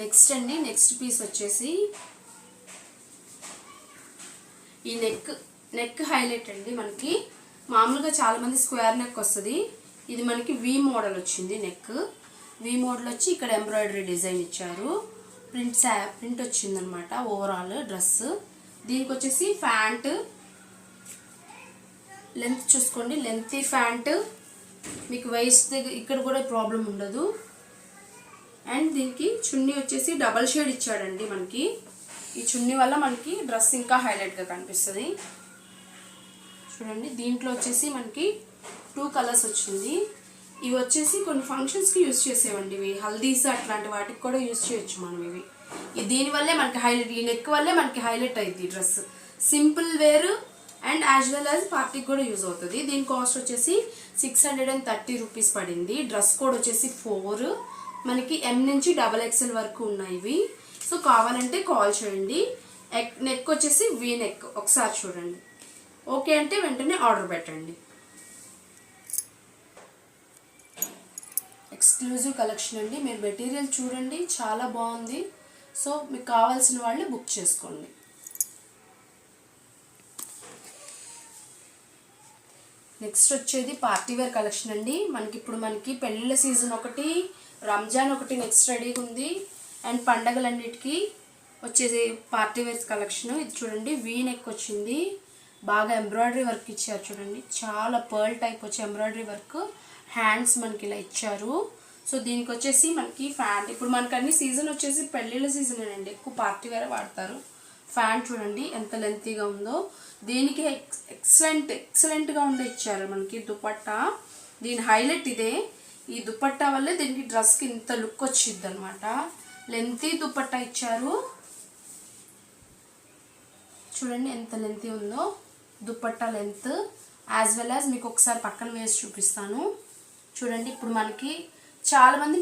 Next అండి, next piece వచ్చేసి ఈ నెక్ హైలైట్ అండి. మనకి మామూలుగా చాలామంది స్క్వేర్ నెక్ వస్తుంది, ఇది మనకి వి మోడల్ వచ్చింది. నెక్ వి మోడల్ వచ్చి ఇక్కడ ఎంబ్రాయిడరీ డిజైన్ ఇచ్చారు. ప్రింట్ వచ్చిందనమాట ఓవరాల్ డ్రెస్. దీనికి వచ్చేసి ప్యాంట్ లెంత్ చూసుకోండి, లెంత్ ప్యాంట్ మీకు వేస్ట్ దగ్గర ఇక్కడ కూడా ప్రాబ్లం ఉండదు. అండ్ దీనికి చున్నీ వచ్చేసి డబల్ షేడ్ ఇచ్చాడండి మనకి. ఈ చున్నీ వల్ల మనకి డ్రెస్ ఇంకా హైలైట్గా కనిపిస్తుంది. చూడండి, దీంట్లో వచ్చేసి మనకి 2 కలర్స్ వచ్చింది. ఇవి వచ్చేసి కొన్ని ఫంక్షన్స్కి యూజ్ చేసేవండి. ఇవి హల్దీస్ అట్లాంటి వాటికి కూడా యూజ్ చేయొచ్చు మనం. ఇవి దీనివల్లే మనకి హైలైట్, ఈ నెక్ వల్లే మనకి హైలైట్ అయింది dress. Simple wear and as well as పార్టీకి కూడా యూజ్ అవుతుంది. దీని కాస్ట్ వచ్చేసి 630 రూపీస్ పడింది. డ్రెస్ కోడ్ వచ్చేసి 4. మనకి M నుంచి XXL వరకు ఉన్నాయి ఇవి. సో కావాలంటే కాల్ చేయండి. నెక్ వచ్చేసి వి నెక్, ఒకసారి చూడండి. ఓకే అంటే వెంటనే ఆర్డర్ పెట్టండి. ఎక్స్క్లూజివ్ కలెక్షన్ అండి. మీరు మెటీరియల్ చూడండి, చాలా బాగుంది. సో మీకు కావాల్సిన వాళ్ళు బుక్ చేసుకోండి. నెక్స్ట్ వచ్చేది పార్టీ వేర్ కలెక్షన్ అండి. మనకి పెళ్ళిళ్ళ సీజన్ ఒకటి, రంజాన్ ఒకటి నెక్స్ట్ రెడీగా ఉంది. అండ్ పండగలన్నిటికీ వచ్చేది పార్టీ వేర్ కలెక్షన్. ఇది చూడండి, వీ నెక్ వచ్చింది, బాగా ఎంబ్రాయిడరీ వర్క్ ఇచ్చారు. చూడండి, చాలా పర్ల్ టైప్ వచ్చి ఎంబ్రాయిడరీ వర్క్, హ్యాండ్స్ మనకి ఇలా ఇచ్చారు. సో దీనికి వచ్చేసి మనకి ప్యాంట్, ఇప్పుడు మనకు అన్ని సీజన్ వచ్చేసి పెళ్ళిళ్ళ సీజన్ అండి, ఎక్కువ పార్టీ వేర్ వాడతారు. ప్యాంట్ చూడండి ఎంత లెంతీగా ఉందో. దీనికి ఎక్సలెంట్గా ఉండే ఇచ్చారు మనకి దుపట్టా. దీని హైలైట్ ఇదే, ఈ దుపట్టా వల్లే దీనికి డ్రెస్కి ఇంత లుక్ వచ్చింది అనమాట. లెంతీ దుపట్టా ఇచ్చారు. చూడండి ఎంత లెంతీ ఉందో dupatta length. As well as మీకు ఒకసారి పక్కన వేసి చూపిస్తాను. చూడండి, ఇప్పుడు మనకి చాలామంది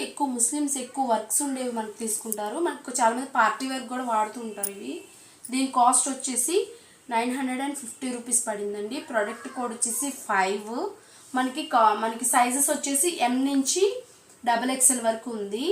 ఎక్కువ ముస్లిమ్స్ ఎక్కువ వర్క్స్ ఉండేవి మనకు తీసుకుంటారు. మనకు చాలామంది పార్టీ వేర్ కూడా వాడుతూ ఉంటారు ఇవి. దీని కాస్ట్ వచ్చేసి 950 రూపీస్ పడిందండి. ప్రోడక్ట్ కోడ్ వచ్చేసి 5. మనకి సైజెస్ వచ్చేసి M నుంచి XXL వరకు ఉంది.